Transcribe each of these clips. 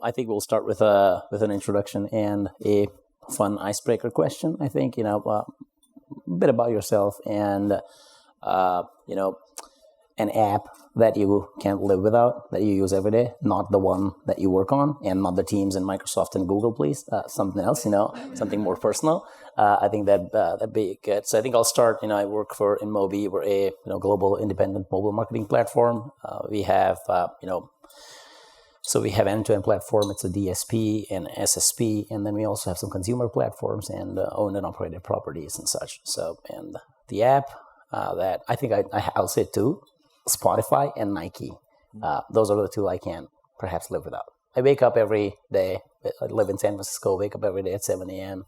I think we'll start with an introduction and a fun icebreaker question. I think, a bit about yourself and, an app that you can't live without, that you use every day, not the one that you work on, and not the Teams and Microsoft and Google, please. Something else, something more personal. I think that'd be good. So I think I'll start. I work for InMobi. We're a global independent mobile marketing platform. We have So we have end-to-end platform. It's a DSP and SSP, and then we also have some consumer platforms and owned and operated properties and such. So, and the app that I think I'll say two: Spotify and Nike. Those are the two I can perhaps live without. I wake up every day. I live in San Francisco. Wake up every day at 7 a.m.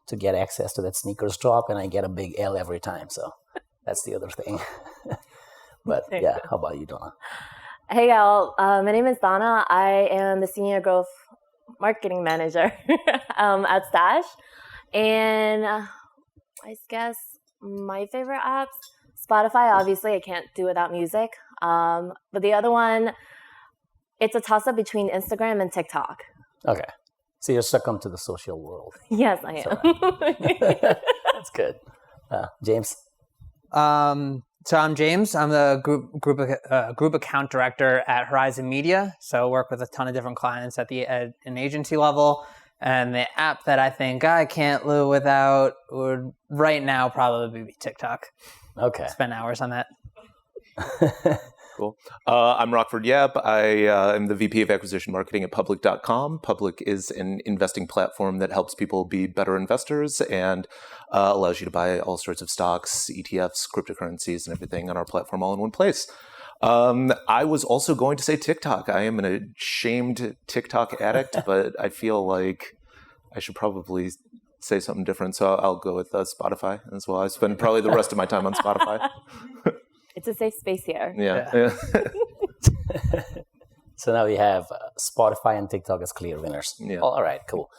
to get access to that sneakers drop, and I get a big L every time. So that's the other thing. But yeah, how about you, Donna? Hey, y'all. My name is Donna. I am the Senior Growth Marketing Manager at Stash. And I guess my favorite apps, Spotify, obviously, I can't do without music. But the other one, it's a toss-up between Instagram and TikTok. Okay. So you're succumbed to the social world. Yes, I am. That's good. James? So I'm James. I'm the group account director at Horizon Media. So I work with a ton of different clients at an agency level. And the app that I think I can't live without would right now probably be TikTok. Okay. Spend hours on that. Cool. I'm Rockford Yap. I am the VP of Acquisition Marketing at Public.com. Public is an investing platform that helps people be better investors and allows you to buy all sorts of stocks, ETFs, cryptocurrencies, and everything on our platform all in one place. I was also going to say TikTok. I am an ashamed TikTok addict, but I feel like I should probably say something different. So I'll go with Spotify as well. I spend probably the rest of my time on Spotify. It's a safe space here. Yeah. So now we have Spotify and TikTok as clear winners. Yeah. All right, cool.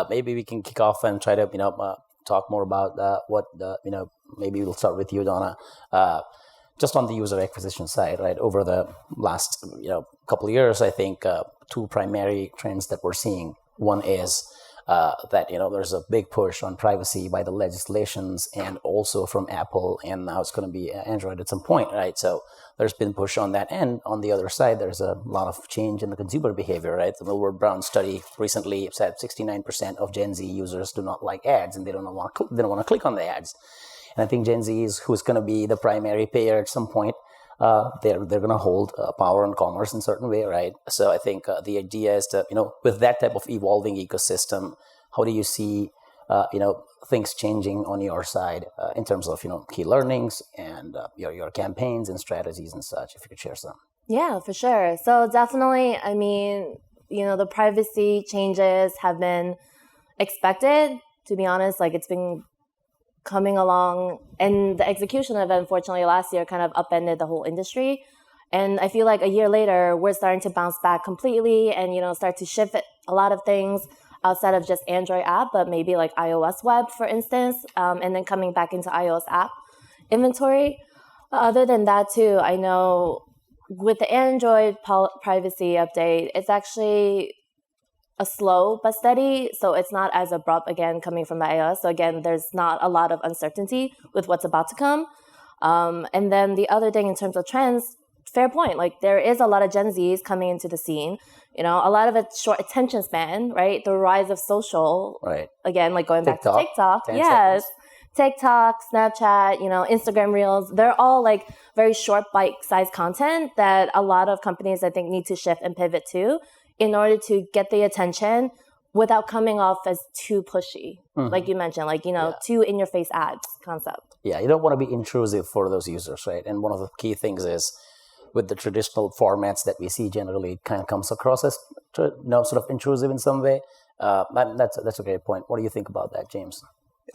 Maybe we can kick off and try to talk more about what maybe we'll start with you, Donna. Just on the user acquisition side, right? Over the last couple of years, I think two primary trends that we're seeing. One is that there's a big push on privacy by the legislations and also from Apple, and now it's going to be Android at some point, right? So there's been push on that end. On the other side, there's a lot of change in the consumer behavior, right? The Millward Brown study recently said 69% of Gen Z users do not like ads, and they don't want to click on the ads. And I think Gen Z is who's going to be the primary payer at some point. They're going to hold power on commerce in a certain way, right? So I think the idea is to, with that type of evolving ecosystem, how do you see, things changing on your side in terms of, key learnings and your campaigns and strategies and such, if you could share some. Yeah, for sure. So definitely, I mean, the privacy changes have been expected, to be honest. Like, it's been coming along, and the execution of it, unfortunately, last year kind of upended the whole industry. And I feel like a year later, we're starting to bounce back completely and, start to shift a lot of things outside of just Android app, but maybe like iOS web, for instance, and then coming back into iOS app inventory. Other than that, too, I know with the Android privacy update, it's actually a slow but steady, so it's not as abrupt, again, coming from the iOS. So again, there's not a lot of uncertainty with what's about to come. And then the other thing in terms of trends, fair point. Like, there is a lot of Gen Zs coming into the scene. A lot of it's short attention span, right? The rise of social, right? Again, like going back to TikTok. 10 yes. seconds. TikTok, Snapchat, Instagram Reels, they're all like very short bite-sized content that a lot of companies, I think, need to shift and pivot to in order to get the attention without coming off as too pushy. Mm-hmm. Like you mentioned, too in-your-face ads concept. Yeah, you don't want to be intrusive for those users, right? And one of the key things is with the traditional formats that we see generally, it kind of comes across as sort of intrusive in some way. That's a great point. What do you think about that, James?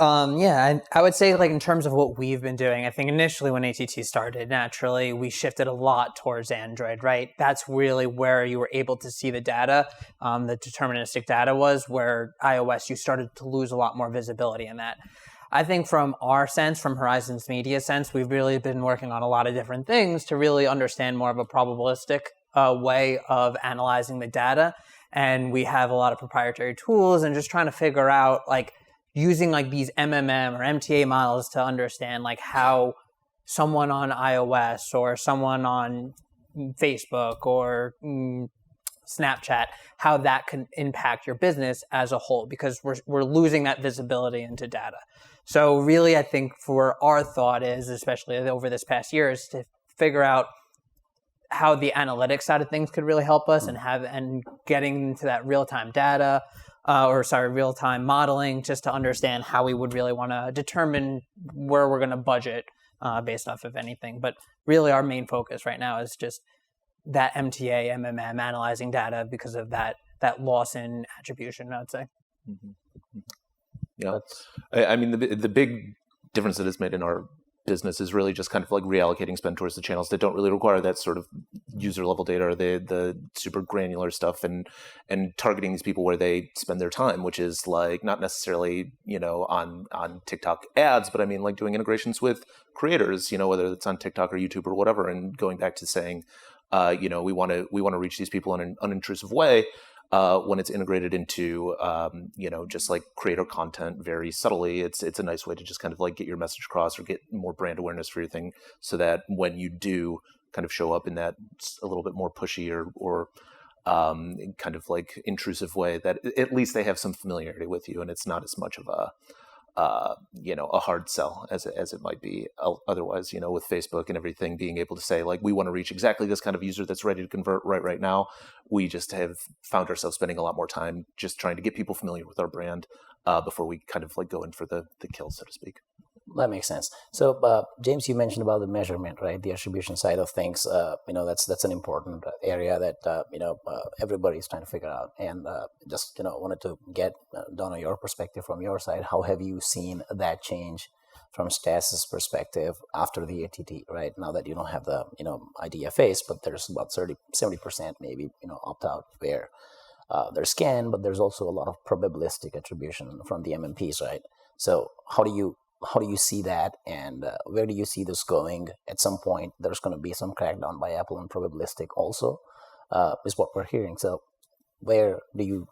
I would say, like, in terms of what we've been doing, I think initially when ATT started, naturally, we shifted a lot towards Android, right? That's really where you were able to see the data, the deterministic data was, where iOS, you started to lose a lot more visibility in that. I think from our sense, from Horizon's media sense, we've really been working on a lot of different things to really understand more of a probabilistic way of analyzing the data and we have a lot of proprietary tools, and just trying to figure out like using like these MMM or MTA models to understand like how someone on iOS or someone on Facebook or Snapchat, how that can impact your business as a whole, because we're losing that visibility into data. So really, I think for our thought is, especially over this past year, is to figure out how the analytics side of things could really help us and getting into that real-time data, real-time modeling, just to understand how we would really want to determine where we're going to budget based off of anything. But really our main focus right now is just that MTA, MMM, analyzing data because of that loss in attribution, I'd say. Mm-hmm. Yeah. I mean, the big difference that it's made in our business is really just kind of like reallocating spend towards the channels that don't really require that sort of user level data or the super granular stuff, and targeting these people where they spend their time, which is like not necessarily, on TikTok ads, but I mean like doing integrations with creators, whether it's on TikTok or YouTube or whatever, and going back to saying, we want to reach these people in an unintrusive way. When it's integrated into, just like creator content very subtly, it's a nice way to just kind of like get your message across or get more brand awareness for your thing, so that when you do kind of show up in that a little bit more pushy or kind of like intrusive way, that at least they have some familiarity with you, and it's not as much of a hard sell as it might be otherwise, with Facebook and everything, being able to say like, we want to reach exactly this kind of user that's ready to convert right now. We just have found ourselves spending a lot more time just trying to get people familiar with our brand before we kind of like go in for the kill, so to speak. That makes sense. So, James, you mentioned about the measurement, right? The attribution side of things. That's an important area that everybody's trying to figure out. And just wanted to get Donna, your perspective from your side. How have you seen that change from Stas's perspective after the ATT? Right now that you don't have the IDFAs, but there's about 70% maybe opt out where there's scan, but there's also a lot of probabilistic attribution from the MMPs, right? So how do you see that, and where do you see this going? At some point, there's going to be some crackdown by Apple on probabilistic also, is what we're hearing. So where do you,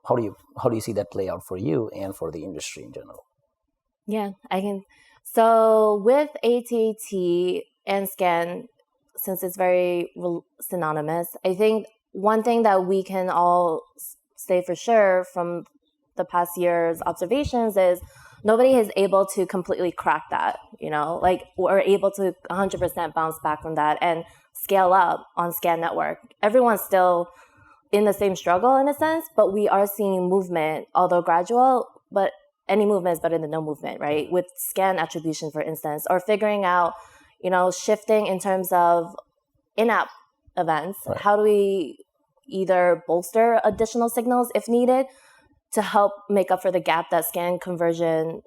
how do you see that play out for you and for the industry in general? Yeah, I can. So with ATT and scan, since it's very synonymous, I think one thing that we can all say for sure from the past year's observations is nobody is able to completely crack that, like we're able to 100% bounce back from that and scale up on Scan Network. Everyone's still in the same struggle in a sense, but we are seeing movement, although gradual, but any movement is better than no movement, right? With scan attribution, for instance, or figuring out, shifting in terms of in-app events. Right. How do we either bolster additional signals if needed to help make up for the gap that scan conversion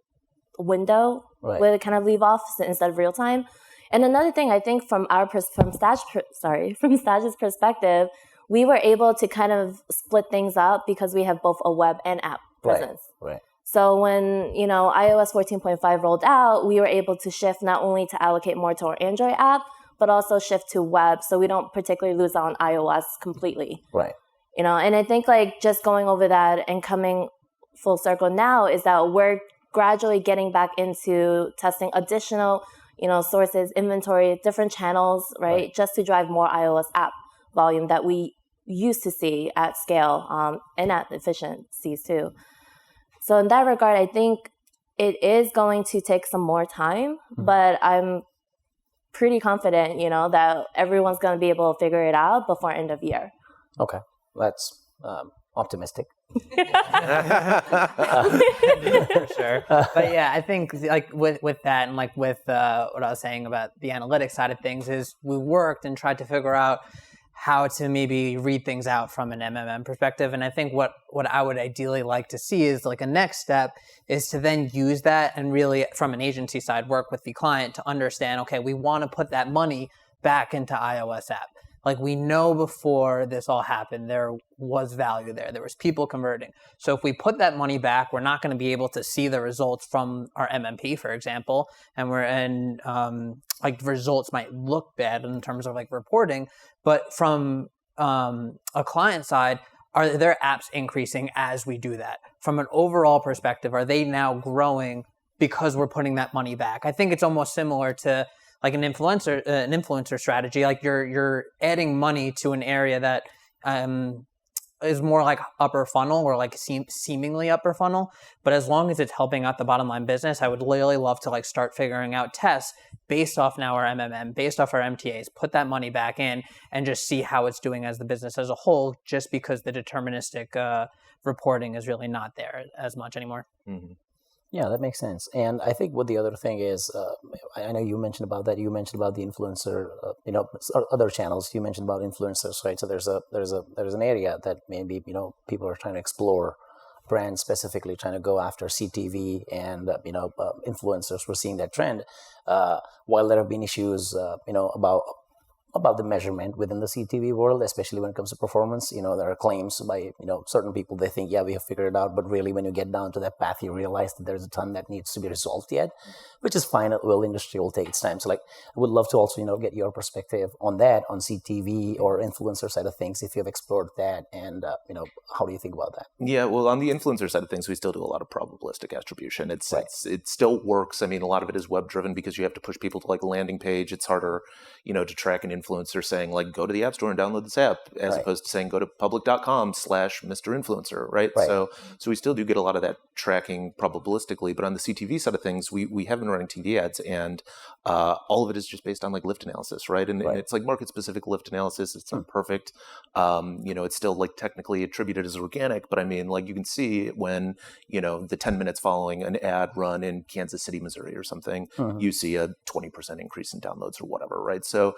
window would kind of leave off instead of real time? And another thing, I think from Stash's perspective, we were able to kind of split things up because we have both a web and app presence. Right. So when, iOS 14.5 rolled out, we were able to shift not only to allocate more to our Android app, but also shift to web, so we don't particularly lose out on iOS completely. Right. And I think like just going over that and coming full circle now is that we're gradually getting back into testing additional, sources, inventory, different channels, right? Just to drive more iOS app volume that we used to see at scale and at efficiencies too. So in that regard, I think it is going to take some more time, but I'm pretty confident, that everyone's going to be able to figure it out before end of year. Okay. That's optimistic. For sure. But yeah, I think like with that and like with what I was saying about the analytics side of things is we worked and tried to figure out how to maybe read things out from an MMM perspective. And I think what I would ideally like to see is like a next step is to then use that and really from an agency side work with the client to understand, okay, we want to put that money back into iOS app. Like we know before this all happened, there was value there. There was people converting. So if we put that money back, we're not going to be able to see the results from our MMP, for example. And like results might look bad in terms of like reporting. But from a client side, are their apps increasing as we do that? From an overall perspective, are they now growing because we're putting that money back? I think it's almost similar to like an influencer strategy. Like you're adding money to an area that is more like upper funnel or like seemingly upper funnel. But as long as it's helping out the bottom line business, I would literally love to like start figuring out tests based off now our MMM, based off our MTAs, put that money back in and just see how it's doing as the business as a whole, just because the deterministic reporting is really not there as much anymore. Mm-hmm. Yeah, that makes sense. And I think what the other thing is, I know you mentioned about that. You mentioned about the influencer, other channels. You mentioned about influencers, right? So there's an area that maybe people are trying to explore, brands specifically trying to go after CTV and influencers. We're seeing that trend. While there have been issues, about the measurement within the CTV world, especially when it comes to performance. There are claims by, certain people, they think, yeah, we have figured it out. But really, when you get down to that path, you realize that there's a ton that needs to be resolved yet, which is fine. Industry will take its time. So I would love to also, get your perspective on that, on CTV or influencer side of things, if you've explored that. And, how do you think about that? Yeah, well, on the influencer side of things, we still do a lot of probabilistic attribution. It still works. I mean, a lot of it is web driven because you have to push people to a landing page. It's harder, to track an influencer saying go to the app store and download this app, as opposed to saying go to public.com/Mr. Influencer, right? So we still do get a lot of that tracking probabilistically, but on the CTV side of things, we have been running TV ads, and all of it is just based on lift analysis, right? And it's market specific lift analysis. It's not perfect. It's still technically attributed as organic, but I mean, you can see when, the 10 minutes following an ad run in Kansas City, Missouri or something, you see a 20% increase in downloads or whatever, right? So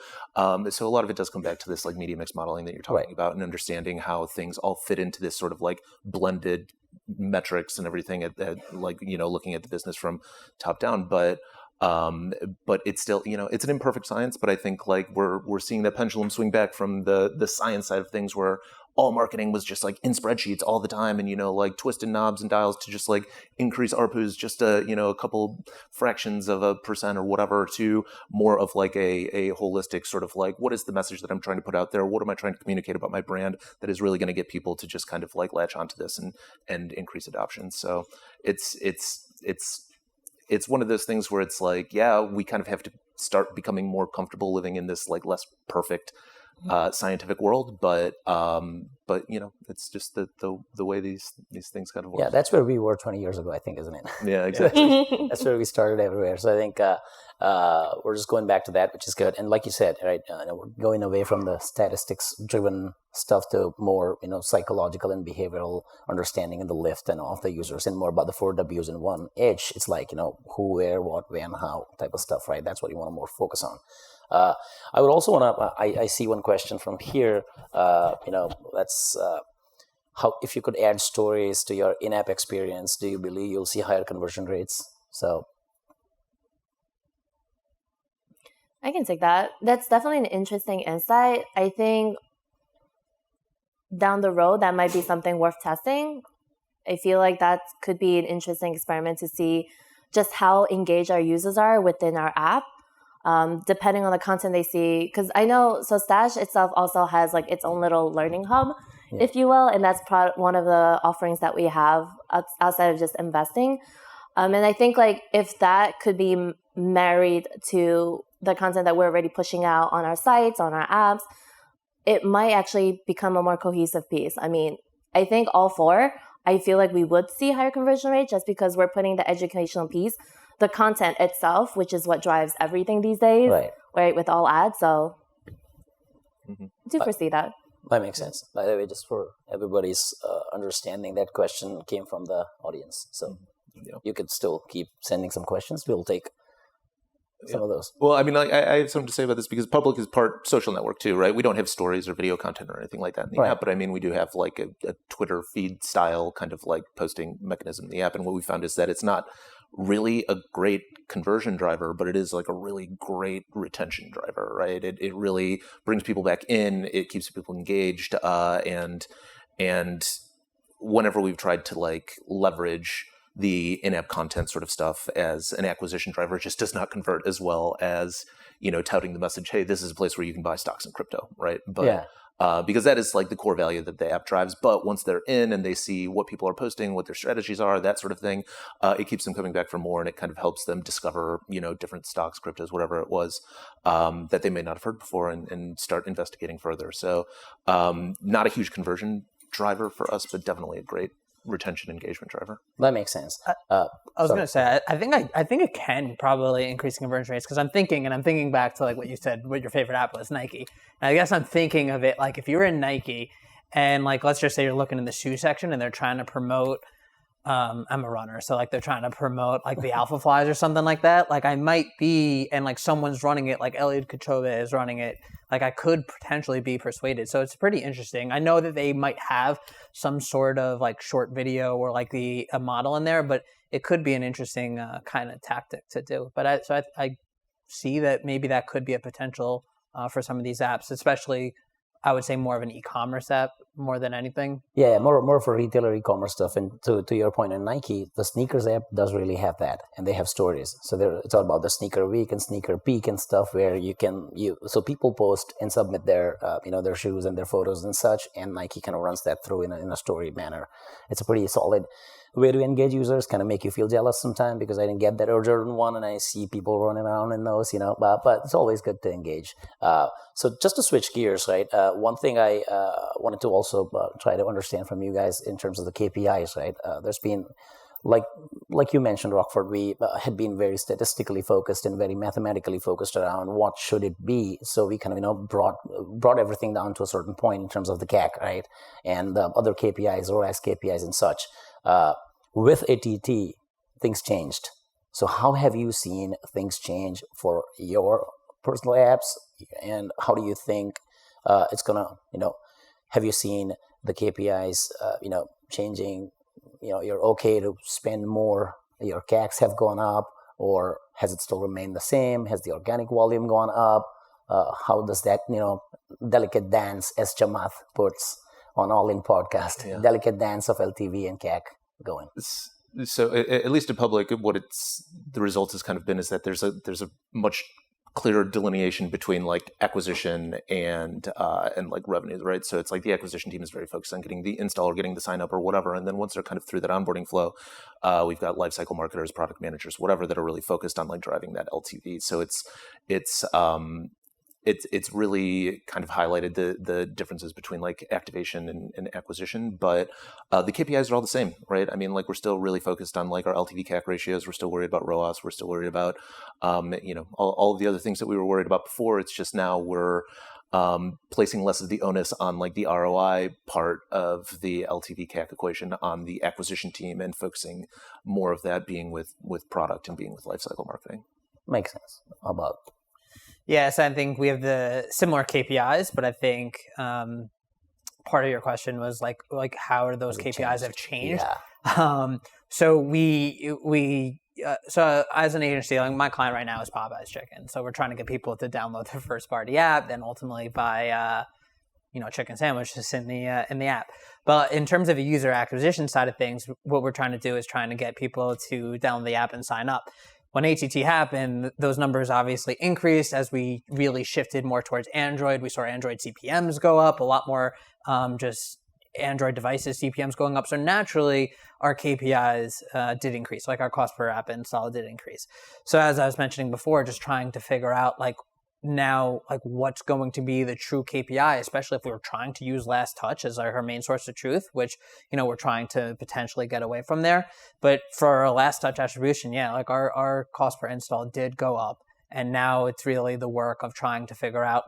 a lot of it does come back to this media mix modeling that you're talking about, and understanding how things all fit into this sort of blended metrics and everything at looking at the business from top down. But it's still, it's an imperfect science, but I think we're seeing that pendulum swing back from the science side of things, where all marketing was just in spreadsheets all the time, and twisting knobs and dials to just increase ARPUs just a couple fractions of a percent or whatever, to more of a holistic sort of what is the message that I'm trying to put out there? What am I trying to communicate about my brand that is really going to get people to just kind of latch onto this and increase adoption? So it's one of those things where it's we kind of have to start becoming more comfortable living in this less perfect scientific world, but it's just the way these things kind of work. Yeah, that's where we were 20 years ago, I think, isn't it? Yeah, exactly. That's where we started everywhere. So I think we're just going back to that, which is good. And like you said, right, we're going away from the statistics-driven stuff to more, psychological and behavioral understanding and the lift and of the users, and more about the 4 Ws in one edge. It's who, where, what, when, how type of stuff, right? That's what you want to more focus on. I would also want to, I see one question from here, that's how, if you could add stories to your in-app experience, do you believe you'll see higher conversion rates? So I can take that. That's definitely an interesting insight. I think down the road, that might be something worth testing. I feel like that could be an interesting experiment to see just how engaged our users are within our app. Depending on the content they see, because I know, so Stash itself also has its own little learning hub, if you will, and that's one of the offerings that we have outside of just investing. And I think if that could be married to the content that we're already pushing out on our sites, on our apps, it might actually become a more cohesive piece. I mean, I think all 4, I feel we would see higher conversion rate just because we're putting the educational piece, the content itself, which is what drives everything these days, right, with all ads. So I do foresee that. That makes sense. By the way, just for everybody's understanding, that question came from the audience. So you could still keep sending some questions. We'll take some of those. Well, I mean, I have something to say about this, because Public is part social network too, right? We don't have stories or video content or anything like that in the app, but I mean, we do have a Twitter feed style kind of posting mechanism in the app. And what we found is that it's not really a great conversion driver, but it is a really great retention driver, right? It really brings people back in. It keeps people engaged. And whenever we've tried to leverage the in-app content sort of stuff as an acquisition driver, it just does not convert as well as, touting the message, hey, this is a place where you can buy stocks and crypto, right? But because that is like the core value that the app drives. But once they're in and they see what people are posting, what their strategies are, that sort of thing, it keeps them coming back for more, and it kind of helps them discover, different stocks, cryptos, whatever it was, that they may not have heard before, and start investigating further. So not a huge conversion driver for us, but definitely a great retention engagement driver. That makes sense. I was going to say, I think it can probably increase conversion rates, because I'm thinking back to like what you said, what your favorite app was, Nike. And I guess I'm thinking of it like if you're in Nike and like, let's just say you're looking in the shoe section and they're trying to promote, I'm a runner, so like they're trying to promote like the Alpha Flies or something like that. Like I might be, and like someone's running it, like Eliud Kipchoge is running it. Like I could potentially be persuaded. So it's pretty interesting. I know that they might have some sort of like short video or like a model in there, but it could be an interesting kind of tactic to do. But I see that maybe that could be a potential for some of these apps, especially I would say more of an e-commerce app more than anything. Yeah, more for retailer e-commerce stuff. And to your point in Nike, the sneakers app does really have that, and they have stories. So it's all about the sneaker week and sneaker peek and stuff, where so people post and submit their their shoes and their photos and such, and Nike kind of runs that through in a story manner. It's a pretty solid way to engage users. Kind of make you feel jealous sometimes because I didn't get that Air Jordan one, and I see people running around in those, but it's always good to engage. So just to switch gears, right? One thing I wanted to also try to understand from you guys in terms of the KPIs, right? There's been, like you mentioned, Rockford, we had been very statistically focused and very mathematically focused around what should it be. So we kind of, brought everything down to a certain point in terms of the CAC, right? And the other KPIs, ROAS KPIs and such. With ATT, things changed. So how have you seen things change for your personal apps, and how do you think it's gonna, have you seen the KPIs, changing? You're okay to spend more, your CACs have gone up, or has it still remained the same? Has the organic volume gone up? How does that, delicate dance, as Chamath puts on All In podcast, delicate dance of LTV and CAC going? So at least in public, the results has kind of been is that there's a much clearer delineation between like acquisition and like revenues, right? So it's like the acquisition team is very focused on getting the install or getting the sign up or whatever, and then once they're kind of through that onboarding flow, we've got lifecycle marketers, product managers, whatever, that are really focused on like driving that LTV. So it's really kind of highlighted the differences between like activation and acquisition, but the KPIs are all the same, right? I mean, like we're still really focused on like our LTV CAC ratios. We're still worried about ROAS. We're still worried about, all of the other things that we were worried about before. It's just now we're placing less of the onus on like the ROI part of the LTV CAC equation on the acquisition team, and focusing more of that being with product and being with lifecycle marketing. Makes sense. How about? Yes, I think we have the similar KPIs, but I think part of your question was like how those KPIs have changed. Yeah. So as an agency, like my client right now is Popeye's Chicken. So we're trying to get people to download their first party app, then ultimately buy chicken sandwiches in the app. But in terms of a user acquisition side of things, what we're trying to do is trying to get people to download the app and sign up. When ATT happened, those numbers obviously increased as we really shifted more towards Android. We saw Android CPMs go up, a lot more just Android devices CPMs going up. So naturally, our KPIs did increase, like our cost per app install did increase. So as I was mentioning before, just trying to figure out now what's going to be the true KPI, especially if we were trying to use last touch as our main source of truth, which we're trying to potentially get away from there. But for our last touch attribution, our cost per install did go up, and now it's really the work of trying to figure out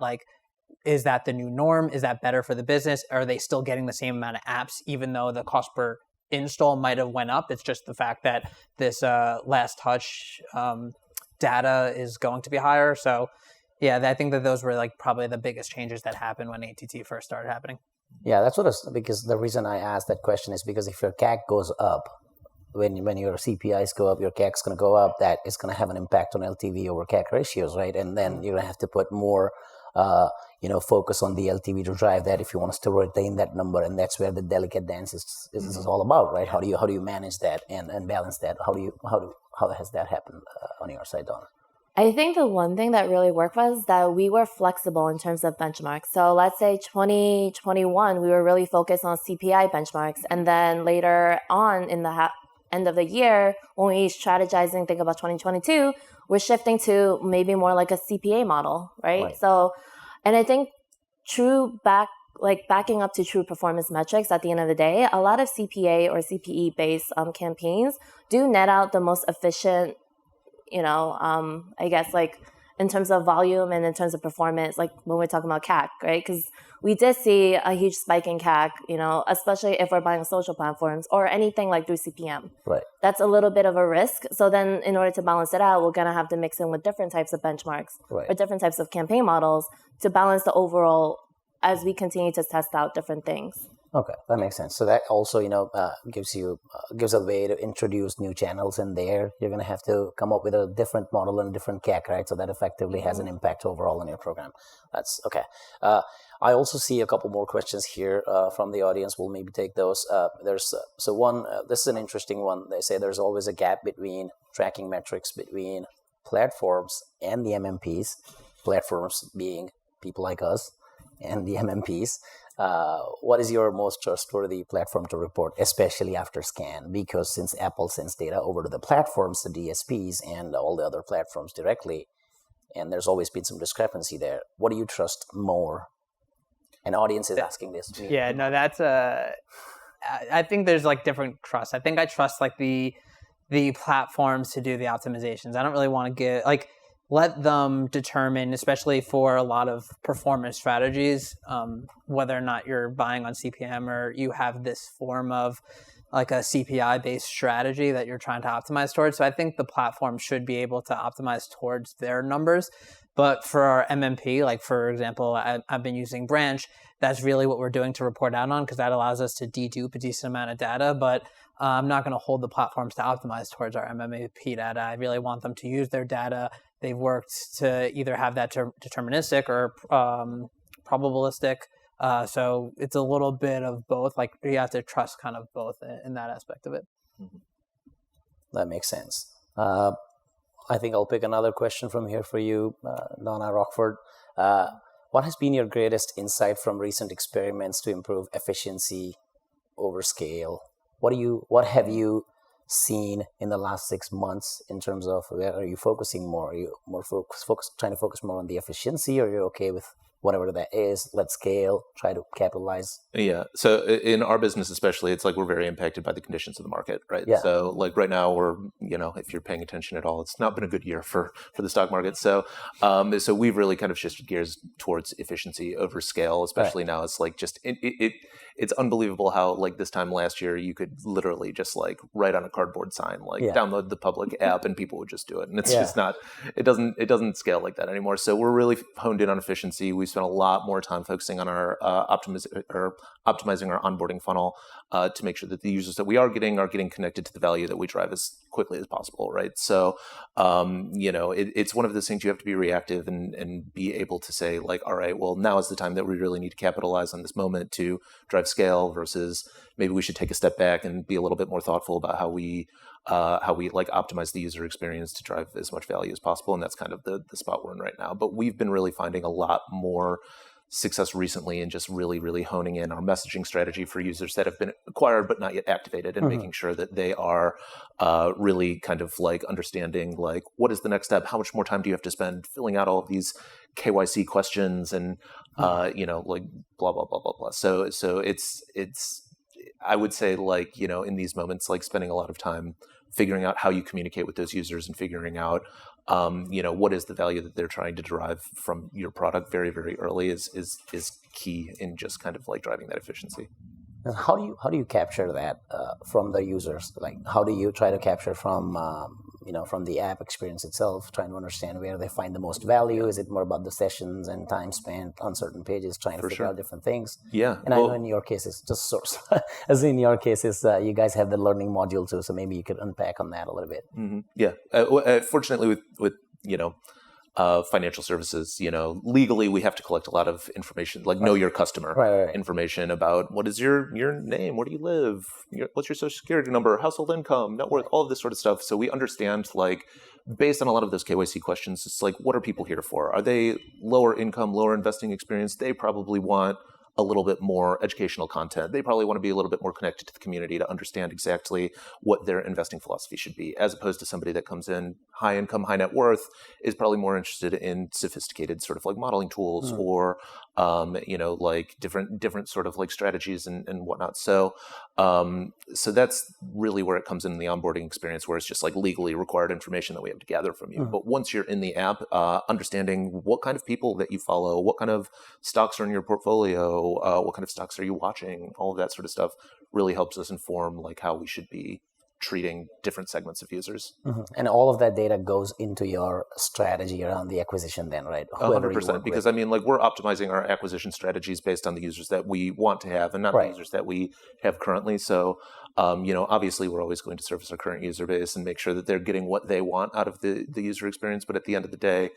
is that the new norm? Is that better for the business? Are they still getting the same amount of apps even though the cost per install might have went up? It's just the fact that this last touch data is going to be higher. So yeah, I think that those were probably the biggest changes that happened when ATT first started happening. Yeah, that's because the reason I asked that question is because if your CAC goes up, when your CPIs go up, your CAC is going to go up. That is going to have an impact on LTV over CAC ratios, right? And then you're going to have to put more, focus on the LTV to drive that if you want us to retain that number. And that's where the delicate dance is all about, right? How do you manage that and balance that? How has that happened on your side, Don? I think the one thing that really worked was that we were flexible in terms of benchmarks. So let's say 2021, we were really focused on CPI benchmarks. And then later on in the end of the year, when we strategize and think about 2022, we're shifting to maybe more like a CPA model, right? So, and I think backing up to true performance metrics at the end of the day, a lot of CPA or CPE based campaigns do net out the most efficient, I guess like in terms of volume and in terms of performance, like when we're talking about CAC, right? Because we did see a huge spike in CAC, especially if we're buying social platforms or anything like through CPM. Right. That's a little bit of a risk. So then in order to balance it out, we're going to have to mix in with different types of benchmarks or different types of campaign models to balance the overall as we continue to test out different things. Okay, that makes sense. So that also, gives a way to introduce new channels in there. You're going to have to come up with a different model and different CAC, right? So that effectively has an impact overall on your program. That's okay. I also see a couple more questions here from the audience. We'll maybe take those. This is an interesting one. They say there's always a gap between tracking metrics between platforms and the MMPs, platforms being people like us and the MMPs. What is your most trustworthy platform to report, especially after scan? Because since Apple sends data over to the platforms, the DSPs, and all the other platforms directly, and there's always been some discrepancy there. What do you trust more? An audience is asking this. Yeah, no, that's I think there's like different trust. I think I trust like the platforms to do the optimizations. I don't really want to let them determine, especially for a lot of performance strategies, whether or not you're buying on CPM or you have this form of like a CPI-based strategy that you're trying to optimize towards. So I think the platform should be able to optimize towards their numbers. But for our MMP, like for example, I've been using Branch. That's really what we're doing to report out on because that allows us to dedupe a decent amount of data. But I'm not going to hold the platforms to optimize towards our MMP data. I really want them to use their data. They've worked to either have that deterministic or probabilistic. So it's a little bit of both. Like you have to trust kind of both in that aspect of it. That makes sense. I think I'll pick another question from here for you, Donna Rockford. What has been your greatest insight from recent experiments to improve efficiency over scale? What have you seen in the last 6 months in terms of where are you focusing more? Are you more trying to focus more on the efficiency, or you're okay with whatever that is, let's scale, try to capitalize? Yeah. So in our business especially, it's like we're very impacted by the conditions of the market, right? Yeah. So like right now we're, if you're paying attention at all, it's not been a good year for the stock market. So so we've really kind of shifted gears towards efficiency over scale, especially now. It's like just it's unbelievable how like this time last year you could literally just like write on a cardboard sign, like download the public app and people would just do it. And it's just not, it doesn't scale like that anymore. So we're really honed in on efficiency. We spent a lot more time focusing on our optimizing our onboarding funnel to make sure that the users that we are getting connected to the value that we drive as quickly as possible, right? So, it's one of those things you have to be reactive and be able to say like, all right, well, now is the time that we really need to capitalize on this moment to drive scale versus maybe we should take a step back and be a little bit more thoughtful about how we like optimize the user experience to drive as much value as possible. And that's kind of the spot we're in right now. But we've been really finding a lot more success recently in just really, really honing in our messaging strategy for users that have been acquired but not yet activated, and making sure that they are really kind of like understanding like what is the next step, how much more time do you have to spend filling out all of these KYC questions and like blah blah blah blah blah. So it's I would say like in these moments like spending a lot of time figuring out how you communicate with those users and figuring out what is the value that they're trying to derive from your product very, very early is key in just kind of like driving that efficiency. And how do you capture that from the users? Like, how do you try to capture from the app experience itself, trying to understand where they find the most value? Is it more about the sessions and time spent on certain pages, trying to figure out different things? Yeah. And I know in your case, it's just source. As in your cases, you guys have the learning module too, so maybe you could unpack on that a little bit. Mm-hmm. Yeah. Fortunately, with financial services, legally we have to collect a lot of information, like know your customer Right. information about what is your name, where do you live, what's your social security number, household income, net worth, all of this sort of stuff. So we understand, like, based on a lot of those KYC questions, it's like, what are people here for? Are they lower income, lower investing experience? They probably want a little bit more educational content. They probably want to be a little bit more connected to the community to understand exactly what their investing philosophy should be, as opposed to somebody that comes in high income, high net worth, is probably more interested in sophisticated sort of like modeling tools or, like different sort of like strategies and whatnot. So that's really where it comes in the onboarding experience, where it's just like legally required information that we have to gather from you. But once you're in the app, understanding what kind of people that you follow, what kind of stocks are in your portfolio, what kind of stocks are you watching, all of that sort of stuff really helps us inform like how we should be treating different segments of users. And all of that data goes into your strategy around the acquisition then, right? 100%, because I mean, like, we're optimizing our acquisition strategies based on the users that we want to have and not the users that we have currently. So, obviously we're always going to service our current user base and make sure that they're getting what they want out of the user experience. But at the end of the day,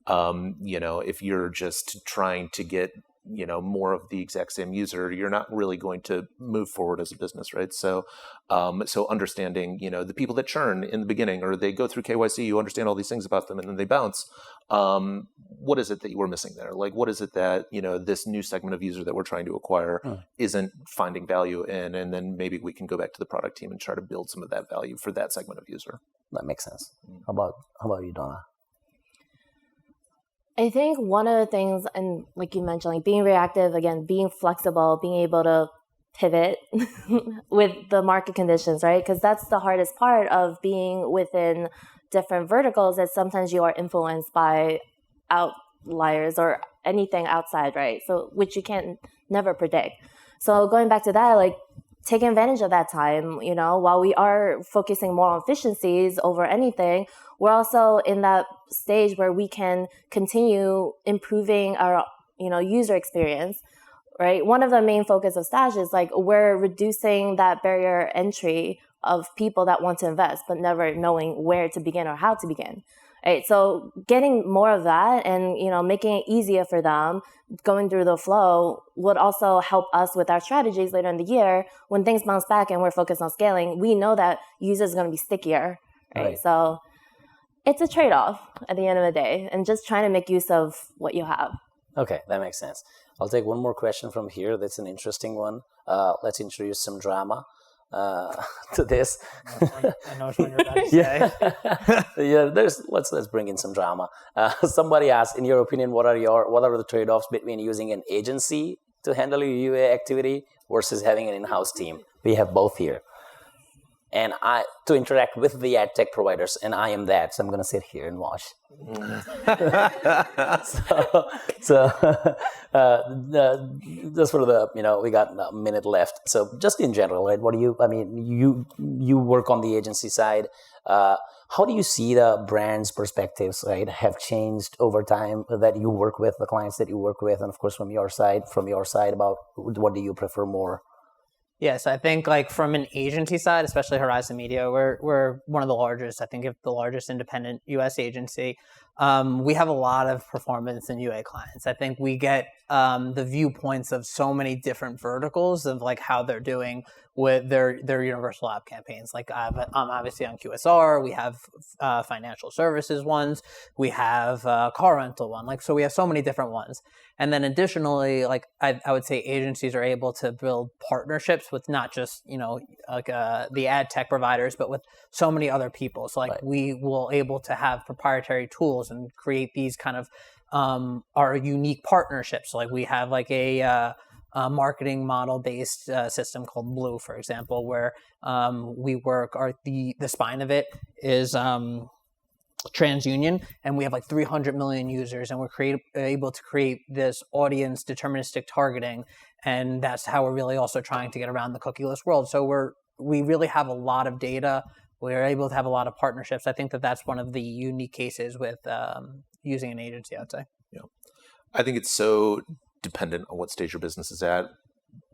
if you're just trying to get more of the exact same user, you're not really going to move forward as a business, right? So, understanding, the people that churn in the beginning, or they go through KYC, you understand all these things about them, and then they bounce. What is it that you were missing there? Like, what is it that, this new segment of user that we're trying to acquire isn't finding value in? And then maybe we can go back to the product team and try to build some of that value for that segment of user. That makes sense. How about you, Donna? I think one of the things, and like you mentioned, like being reactive, again, being flexible, being able to pivot with the market conditions, right? Because that's the hardest part of being within different verticals, is sometimes you are influenced by outliers or anything outside, right? So, which you can't never predict. So going back to that, like, taking advantage of that time, while we are focusing more on efficiencies over anything, we're also in that stage where we can continue improving our, user experience, right? One of the main focus of Stash is like, we're reducing that barrier entry of people that want to invest, but never knowing where to begin or how to begin. Right. So getting more of that and, making it easier for them, going through the flow, would also help us with our strategies later in the year. When things bounce back and we're focused on scaling, we know that users are going to be stickier. Right. So it's a trade-off at the end of the day, and just trying to make use of what you have. Okay, that makes sense. I'll take one more question from here. That's an interesting one. Let's introduce some drama to this. I know which one you're about to say. Let's bring in some drama. Somebody asked, in your opinion, what are the trade-offs between using an agency to handle your UA activity versus having an in-house team? We have both here. And to interact with the ad tech providers, and I am that, so I'm going to sit here and watch. Just for the, we got a minute left. So just in general, right? You work on the agency side. How do you see the brand's perspectives, right, have changed over time that you work with, the clients that you work with, and of course from your side about what do you prefer more? Yes, I think like from an agency side, especially Horizon Media, we're one of the largest, I think if the largest independent US agency. We have a lot of performance and UA clients. I think we get the viewpoints of so many different verticals of like how they're doing with their universal app campaigns. Like I'm obviously on QSR, we have financial services ones, we have car rental one. Like, so we have so many different ones. And then additionally, like I would say agencies are able to build partnerships with not just, the ad tech providers, but with so many other people. So like we will able to have proprietary tools and create these kind of our unique partnerships. Like we have like a marketing model based system called Blue, for example, where we work, the spine of it is TransUnion, and we have like 300 million users, and we're able to create this audience deterministic targeting, and that's how we're really also trying to get around the cookieless world. So we really have a lot of data. We're able to have a lot of partnerships. I think that's one of the unique cases with using an agency, I'd say. Yeah, I think it's so dependent on what stage your business is at.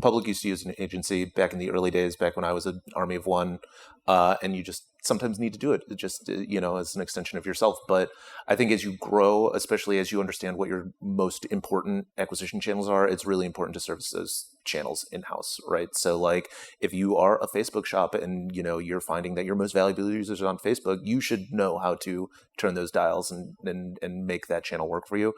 Public used to use an agency back in the early days, back when I was an army of one, and you just sometimes need to do it just, as an extension of yourself. But I think as you grow, especially as you understand what your most important acquisition channels are, it's really important to service those channels in-house, right? So like if you are a Facebook shop and you're finding that your most valuable users are on Facebook, you should know how to turn those dials and make that channel work for you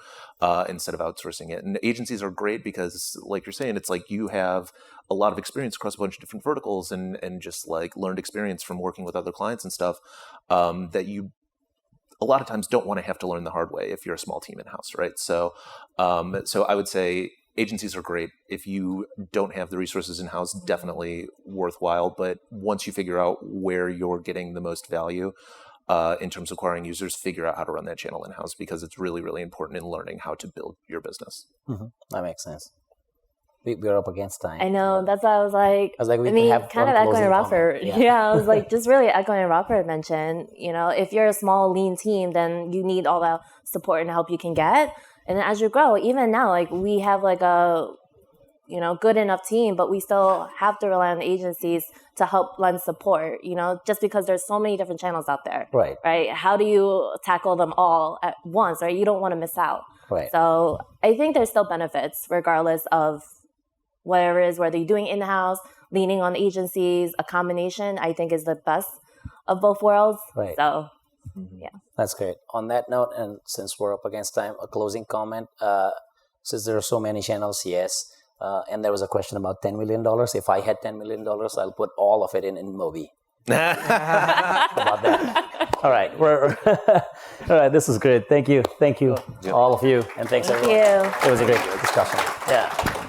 instead of outsourcing it. And agencies are great because, like you're saying, it's like you have a lot of experience across a bunch of different verticals and just like learned experience from working with other clients and stuff that you a lot of times don't want to have to learn the hard way if you're a small team in-house, right? So I would say agencies are great. If you don't have the resources in-house, definitely worthwhile. But once you figure out where you're getting the most value in terms of acquiring users, figure out how to run that channel in-house because it's really, really important in learning how to build your business. Mm-hmm. That makes sense. We're up against time. I know. That's why I was like, kind of echoing Robert. Yeah, I was like, just really echoing Robert mentioned, if you're a small, lean team, then you need all the support and help you can get. And then as you grow, even now, like we have like a, good enough team, but we still have to rely on the agencies to help lend support, just because there's so many different channels out there. Right. Right. How do you tackle them all at once, right? You don't want to miss out. Right. So I think there's still benefits regardless of whatever it is, whether you're doing in-house, leaning on agencies, a combination, I think is the best of both worlds. Right. So, yeah. That's great. On that note, and since we're up against time, a closing comment. Since there are so many channels, yes. And there was a question about $10 million. If I had $10 million, I'll put all of it in Mobi. How about that? All right. All right. This is great. Thank you. All of you. And thanks everyone. Thank you. It was a great discussion. Yeah.